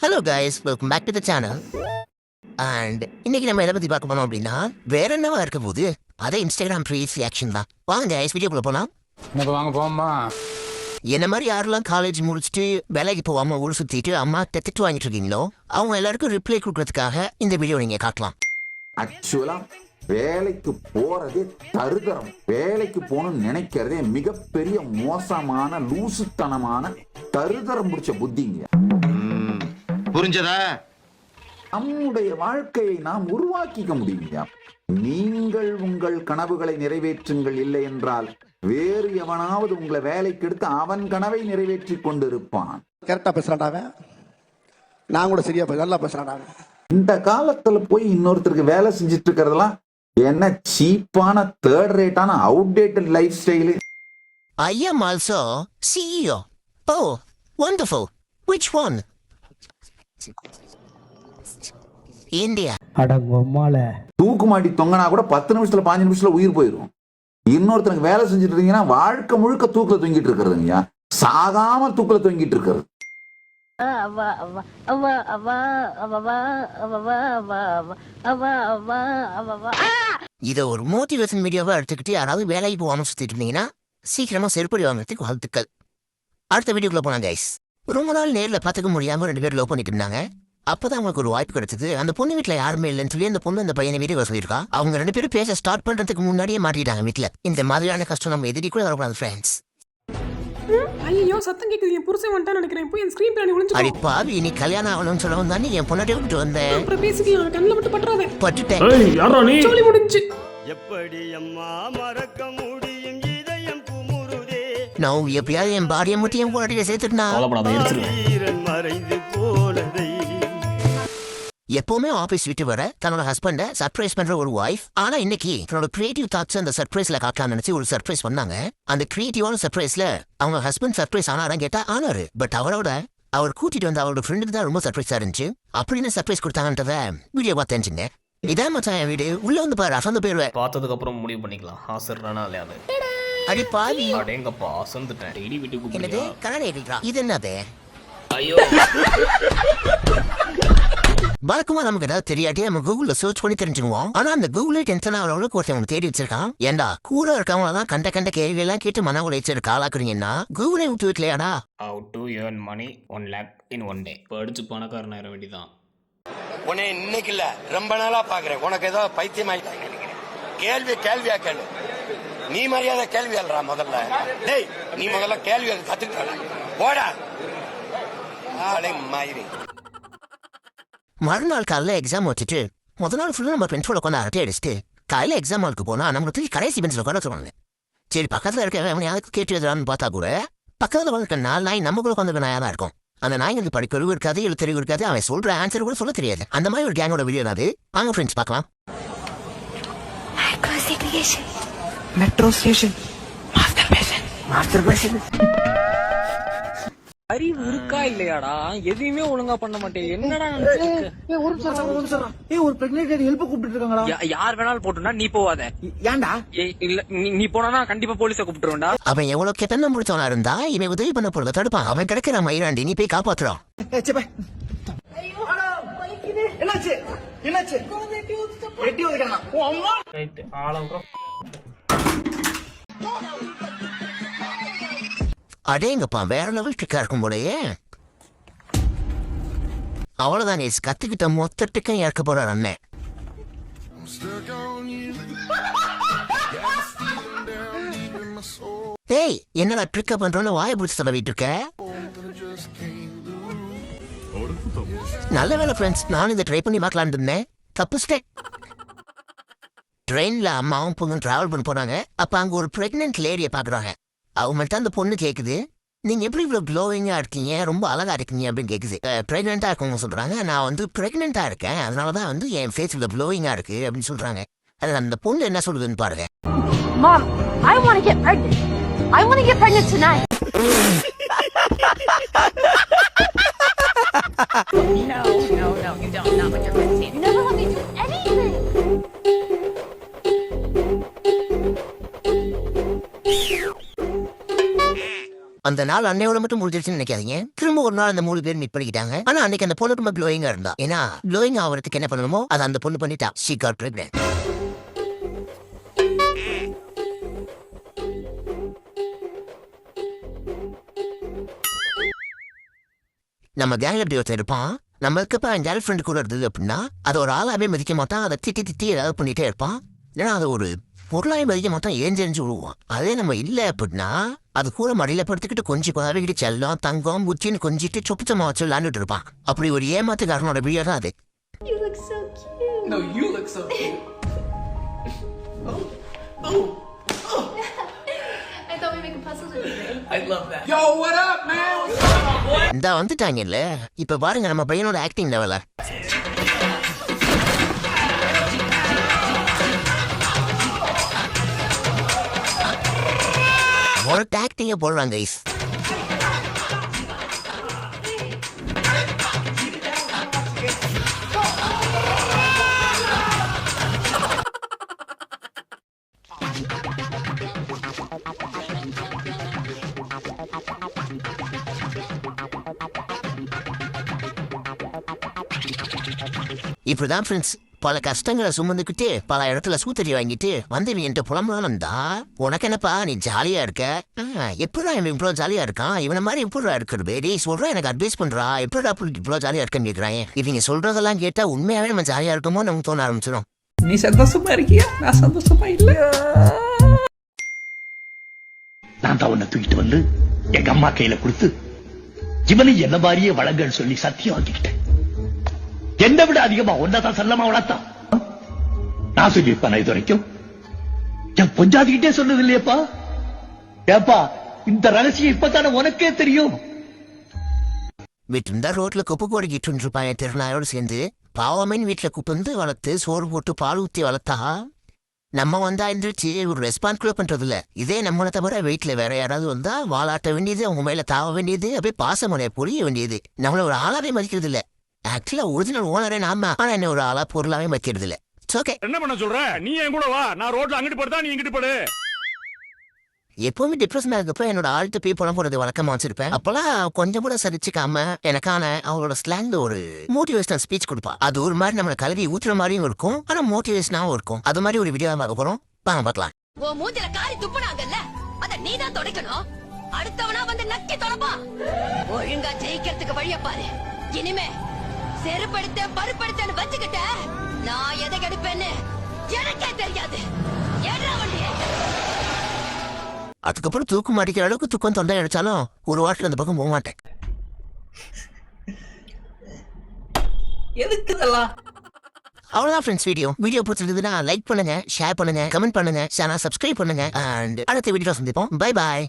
Hello guys, welcome back to the channel. And இன்னைக்கு நம்ம எதை பற்றி பார்க்க போனோம் அப்படின்னா வேற என்னவா இருக்க போது அதே இன்ஸ்டாகிராம் ப்ரீஸ் ரியாக்ஷன் தான். வாங்க கைஸ், வீடியோக்குள்ள போகலாம். வாங்க போமா. என்ன மாதிரி யாரெல்லாம் காலேஜ் முடிச்சுட்டு வேலைக்கு போகாம ஊர் சுற்றிட்டு அம்மா திட்டு வாங்கிட்டு இருக்கீங்களோ அவங்க எல்லாருக்கும் ரிப்ளை கொடுக்கறதுக்காக இந்த வீடியோ நீங்கள் காட்டலாம். ஆக்சுவலா வேலைக்கு போறதே தருதரம். வேலைக்கு போகணும்னு நினைக்கிறதே மிகப்பெரிய மோசமான லூசுத்தனமான தருதரம் பிடிச்ச புத்திங்க. புரிஞ்சதா? நம்முடைய வாழ்க்கையை நாம் உருவாக்கிக்க முடியுங்க. நீங்கள் உங்கள் கனவுகளை நிறைவேற்றுங்கள், இல்லை என்றால் வேறு எவனாவது உங்களை வேலைக்கு எடுத்து அவன் கனவை நிறைவேற்றி கொண்டிருப்பான். கரெக்டா பேசுறான்டாவே, நான் கூட சரியா நல்லா பேசுறான்டாவே. இந்த காலத்துல போய் இன்னொருத்தருக்கு வேலை செஞ்சுட்டு இருக்கிறதெல்லாம் என்ன சீப்பான தேர்ட் ரேட்டான outdated life style. I am also CEO. Oh, wonderful. Which one? India. தூக்கு மாட்டி தொங்கினா கூட 10 நிமிஷத்துல 5 நிமிஷத்துல உயிர் போயிடும். இன்னொருத்தருக்கு வேலை செஞ்சுட்டு இருந்தீங்கன்னா வாழ்க்கை முழுக்க தூக்குல தொங்கிட்டு இருக்கிறதுங்க. சாகாம தூக்குல தொங்கிட்டு இருக்கிறது. இதை ஒரு மோட்டிவேஷன் வீடியோவா எடுத்துக்கிட்டு யாராவது வேலைக்கு போகாம சுத்திட்டு இருந்தீங்கன்னா சீக்கிரமா செருப்படி வாங்குறதுக்கு வாழ்த்துக்கள். அடுத்த வீடியோக்குள்ள போனா கைஸ், ரொம்ப நாள் நேரில் பார்த்துக்க முடியாம 2 பேர் லவ் பண்ணிட்டு இருந்தாங்க. அப்பதான் அவங்களுக்கு ஒரு வாய்ப்பு கிடைச்சது. அந்த பொண்ணு வீட்டுல யாருமே இல்லைன்னு சொல்லி அந்த பொண்ணு அந்த பையனை வீட்டுக்கு சொல்லியிருக்கா. அவங்க 2 பேரும் பேச ஸ்டார்ட் பண்றதுக்கு முன்னாடியே மாட்டிட்டாங்க வீட்டுல. இந்த மாதிரியான கஷ்டம் நம்ம எதிரி கூட வரக்கூடாது ஃப்ரெண்ட்ஸ். ஐயோ சத்தம் கேக்குது, என் புருஷன் வந்துட்டான்னு நினைக்கிறேன். போய் என் ஸ்கிரீன் பிளான் ஒளிஞ்சுக்கோ. அடி பாவி, நீ கல்யாணம் ஆகணும்னு சொல்லவும் தானே என் பொண்ணாட்டி விட்டு வந்தேன். அப்புறம் பேசிக்கலாம், கண்ணுல மட்டும் பற்றாதே. பட்டுட்டேன். ஏய் யாரா நீ? ஜோலி முடிஞ்சு. எப்படி அம்மா மறக்க முடியும், இதயம் குமுறுதே. நான் எப்படியாவது என் பாடியை மட்டும் என் பொண்ணாட்டியை சேர்த்துட்டா ஈரன் மறைந்து போனதை. எப்பவுமே ஆபீஸ் விட்டு வர தன்னோட ஹஸ்பண்ட சர்ப்ரைஸ் பண்ற ஒரு வைஃப். ஆனா இன்னைக்கு தன்னோட கிரியேட்டிவ் தாட்ஸ் அந்த சர்ப்ரைஸ்ல காட்டலாம் நினைச்சு ஒரு சர்ப்ரைஸ் பண்ணாங்க. அந்த கிரியேட்டிவான சர்ப்ரைஸ்ல அவங்க ஹஸ்பண்ட் சர்ப்ரைஸ் ஆனாரா கேட்டா ஆனாரு. பட் அவர் கூட்டிட்டு வந்து அவரோட ஃப்ரெண்டுக்கு தான் ரொம்ப சர்ப்ரைஸா இருந்துச்சு. அப்படின்னு சர்ப்ரைஸ் கொடுத்தாங்கன்றத வீடியோவா தெரிஞ்சுங்க. இதான் மச்சான் என் வீடு. உள்ள வந்து பாரு, அசந்து போயிருவேன். பார்த்ததுக்கு அப்புறம் முடிவு பண்ணிக்கலாம். ஆசர்றானா இல்லையா? அடி பாவி, அடேங்கப்பா அசந்துட்டேன். டெய்லி வீட்டுக்கு என்னது கனடா எடுக்கிறா? இது என்னது? ஐயோ வழக்கமா நமக்கு ஏதாவது தெரியாட்டி நம்ம கூகுள்ல சர்ச் பண்ணி தெரிஞ்சுக்குவோம். ஆனா அந்த கூகுளே டென்ஷன் ஆகிற அளவுக்கு ஒருத்தவங்க தேடி வச்சிருக்கான். ஏண்டா கூட இருக்கவங்க தான் கண்ட கேள்வி எல்லாம் கேட்டு மன உளைச்சலுக்கு ஆளாக்குறீங்கன்னா கூகுளே விட்டு வைக்கலையாடா? How to earn money 1 lakh in 1 day. படிச்சு பணக்காரன் ஆயிர வேண்டிதான். உன்னை இன்னைக்கு இல்ல ரொம்ப நாளா பாக்குறேன். உனக்கு ஏதோ பைத்தியம் ஆயிட்டாங்க நினைக்கிறேன். கேள்வியா கேளு. நீ மரியாதை கேள்வி அல்றா முதல்ல. டேய் நீ முதல்ல கேள்வி கத்துக்கிட்ட போடா. ஆளே மாயிரி. மறுநாள் காலைல எக்ஸாம் வச்சுட்டு முதல் நாள் ஃபுல்லாக நம்ம ஃப்ரெண்ட்ஸோட உட்காந்து அரட்டை அடிச்சுட்டு காலையில் எக்ஸாம் ஹாலுக்கு போனால் நம்மளுக்கு கடைசி பெஞ்சில் உட்கார சொல்லுவாங்க. சரி பக்கத்தில் இருக்க யாருக்கு கேட்டு எழுதுறான்னு பார்த்தா கூட பக்கத்தில் வந்துருக்க 4 நாய் நம்ம கூட உட்காந்துருக்க நாயாக தான் இருக்கும். அந்த நாய்களுக்கு படிக்கிறவு இருக்காது, எழுத்தறிவு இருக்காது, அவன் சொல்கிற ஆன்சர் கூட சொல்ல தெரியாது. அந்த மாதிரி ஒரு கேங்கோட வீடியோ தான் அது. வாங்க ஃப்ரெண்ட்ஸ் பார்க்கலாம். மெட்ரோ ஸ்டேஷன் மாஸ்டர் அறிவு இருக்கா இல்லையாடா? எதையுமே ஒழுங்கா பண்ண மாட்டேன். என்னடா ஒரு பிரெக்னன்ட் ஹெல்ப் கூப்பிட்டு இருக்காங்கடா. யார் வேணாலும் போட்டுனா நீ போவாத. ஏன்டா? இல்ல நீ போனா கண்டிப்பா போலீஸ கூப்பிட்டுருவேன்டா. அவன் எவ்வளவு கெட்டன முடிச்சவனா இருந்தா இவன் உதவி பண்ண போறத தடுப்பான். அவன் கிடைக்கிற மயிராண்டி நீ போய் காப்பாத்துறான். என்னாச்சு? அடேங்கப்பா, வேற லெவல் ட்ரிக்கா இருக்கும் போலயே. அவ்வளவுதான் நேஸ், கத்துக்கிட்ட மொத்த ட்ரிக்கையும் இறக்க போறார் அண்ணன். ஏய் என்னடா ட்ரிக்கா பண்றோன்னு வாயை பிடிச்சி தடவிட்டு இருக்க? நல்ல வேலை ஃப்ரெண்ட்ஸ், நானும் இதை ட்ரை பண்ணி பார்க்கலான்னு இருந்தேன். தப்பு. ட்ரெயின்ல அம்மாவும் பொண்ணும் டிராவல் பண்ண போறாங்க. அப்ப அங்க ஒரு பிரெக்னன்ட் லேடியை பாக்குறாங்க. அவங்கள்ட்ட அந்த பொண்ணு கேக்குது, நீங்க எப்படி இவ்வளவு க்ளோவிங்கா இருக்கீங்க, ரொம்ப அழகா இருக்கீங்க அப்படின்னு கேக்குது. பிரெக்னெண்டா இருக்கவங்க சொல்றாங்க, நான் பிரெக்னெண்டா இருக்கேன், அதனாலதான் என் ஃபேஸ் இவ்வளவு க்ளோவிங்கா இருக்கு அப்படின்னு சொல்றாங்க. அது அந்த பொண்ணு என்ன சொல்லுதுன்னு பாருங்க. Mom, I want to get pregnant. I want to get pregnant tonight. No, you don't. Not with your pregnancy. You never let me do anything. அந்த நாள் அன்னையோட மட்டும் முடிஞ்சிருச்சுன்னு நினைக்காதீங்க. திரும்ப ஒரு நாள் அந்த 3 பேர் மீட் பண்ணிக்கிட்டாங்க. ஆனா அன்னைக்கு அந்த பொண்ணு ரொம்ப க்ளோயிங்கா இருந்தா. ஏன்னா க்ளோயிங் ஆகிறதுக்கு என்ன பண்ணணுமோ அதை அந்த பொண்ணு பண்ணிட்டா. She got pregnant. நம்ம கேங் எப்படி ஒருத்தர் இருப்பான், நம்மளுக்கு இப்போ கேர்ள் ஃப்ரெண்டு கூட இருந்தது அப்படின்னா அது ஒரு ஆளாவே மதிக்க மாட்டான். அதை திட்டி ஏதாவது பண்ணிட்டே இருப்பான். ஏன்னா அது ஒரு பொருளாவே மதிக்க மாட்டான். ஏஞ்செறிஞ்சு விழுவான். அதே நம்ம இல்லை அப்படின்னா அது கூட மடியில படுத்துக்கிட்டு கொஞ்சம் பதவிக்கிட்டு செல்லம் தங்கம் புச்சின்னு கொஞ்சிட்டு சொப்புச்சமா வச்சு விளையாண்டுட்டு இருப்பான். அப்படி ஒரு ஏமாத்துக்காரனோட வீடியோ தான் அது. You look so cute. No, you look so cute. I thought we make a puzzle today. I love that. Yo, what up, man? What's up, my boy? இந்த வந்துட்டாங்க இல்ல. இப்ப பாருங்க நம்ம பையனோட ஆக்டிங் லெவல. ஒரு ஆக்டிங்க போடுறாங்க கைஸ். இப்படிதான் ஃப்ரெண்ட்ஸ் பல கஷ்டங்களை சுமந்துக்கிட்டு பல இடத்துல சூத்தடி வாங்கிட்டு வந்து என்கிட்ட புலம்புறான்டா. உனக்கு என்னப்பா நீ ஜாலியா இருக்க? எப்படா இவன் இவ்வளோ ஜாலியா இருக்கான்? இவனை மாதிரி எப்படா இருக்கிறது? டே சொல்றா, எனக்கு அட்வைஸ் பண்றா. எப்படா இவ்வளோ ஜாலியா இருக்கன்னு கேட்குறான். இவங்க சொல்றதெல்லாம் கேட்டா உண்மையாவே நம்ம ஜாலியா இருக்கோமோ நமக்கு தோண ஆரம்பிச்சிடும். நீ சந்தோஷமா இருக்கியா? நான் சந்தோஷமா இல்ல. நான் தான் உன்னை தூக்கிட்டு வந்து எங்க அம்மா கையில கொடுத்து இவனை என்ன மாதிரியே வளங்கன்னு சொல்லி சத்தியம் வாங்கிக்கிட்டேன். என்னை விட அதிகமா ஒன்னதான் செல்லமா வளர்த்தான். நான் சொல்லியிருப்பேன் இது வரைக்கும் என் பொஞ்சாதிக்கிட்டே சொன்னது இல்லையப்பா. ஏப்பா இந்த ரகசியம் இப்பதானே உனக்கே தெரியும். விட்டு ரோட்ல குப்பை போடுக்கிட்டு இருப்பாங்க திருநாயோடு சேர்ந்து. பாவமேன் வீட்டுல குப்பை வந்து வளர்த்து சோறு போட்டு பால் ஊத்தி வளர்த்தா நம்ம வந்தா இருந்துச்சு ஒரு ரெஸ்பான்ஸ் கூட பண்றது இல்ல. இதே நம்மளை தவிர வீட்டுல வேற யாராவது வந்தா வாலாட்ட வேண்டியது, அவங்க மேல தாவ வேண்டியது, அப்படியே பாசமனைய புரிய வேண்டியது. நம்மள ஒரு ஆளாவே மதிக்கிறது இல்ல. ஆக்சுவலா ஒரிஜினல் ஓனரே நாம, ஆனா என்ன ஒரு ஆளா பொருளாவே மதிக்கிறது இல்ல. ஓகே, என்ன பண்ண சொல்ற? நீ என் கூட வா. நான் ரோட்ல அங்கிட்டு படுத்தா நீ இங்கிட்டு படு. எப்பவுமே டிப்ரெஷன் இருக்கப்ப என்னோட ஆள்கிட்ட போய் பணம் போடுறது வழக்கமா வச்சிருப்பேன். அப்பெல்லாம் கொஞ்சம் கூட சரிச்சுக்காம எனக்கான அவளோட ஸ்லாங்ல ஒரு மோட்டிவேஷனல் ஸ்பீச் கொடுப்பா. அது ஒரு மாதிரி நம்மள கல்வி ஊத்துற மாதிரியும் இருக்கும், ஆனா மோட்டிவேஷனாவும் இருக்கும். அது மாதிரி ஒரு வீடியோ பார்க்க போறோம், பார்க்கலாம். ஓ மூஞ்சில காரி துப்புனாங்கல்ல, அத நீதான் துடைக்கணும். அடுத்தவனா வந்து நக்கி தொலைப்பா. ஒழுங்கா ஜெயிக்கிறதுக்கு வழிய பாரு. இனிமே செருப்படுத்த பருப்படுத்தன்னு வச்சுக்கிட்ட நான் எதை கெடுப்பேன்னு எனக்கே தெரியாது. ஏடா வண்டியே. அதுக்கப்புறம் தூக்கம் அடிக்கிற அளவுக்கு தூக்கம் தொண்டை அடிச்சாலும் ஒரு வாட்டில் அந்த பக்கம் போக மாட்டேன். எதுக்கு இதெல்லாம்? அவ்வளவுதான் ஃப்ரெண்ட்ஸ். வீடியோ பிடிச்சிருந்ததுன்னா லைக் பண்ணுங்க, ஷேர் பண்ணுங்க, கமெண்ட் பண்ணுங்க, சேனல் சப்ஸ்கிரைப் பண்ணுங்க. அண்ட் அடுத்த வீடியோ சந்திப்போம். Bye bye.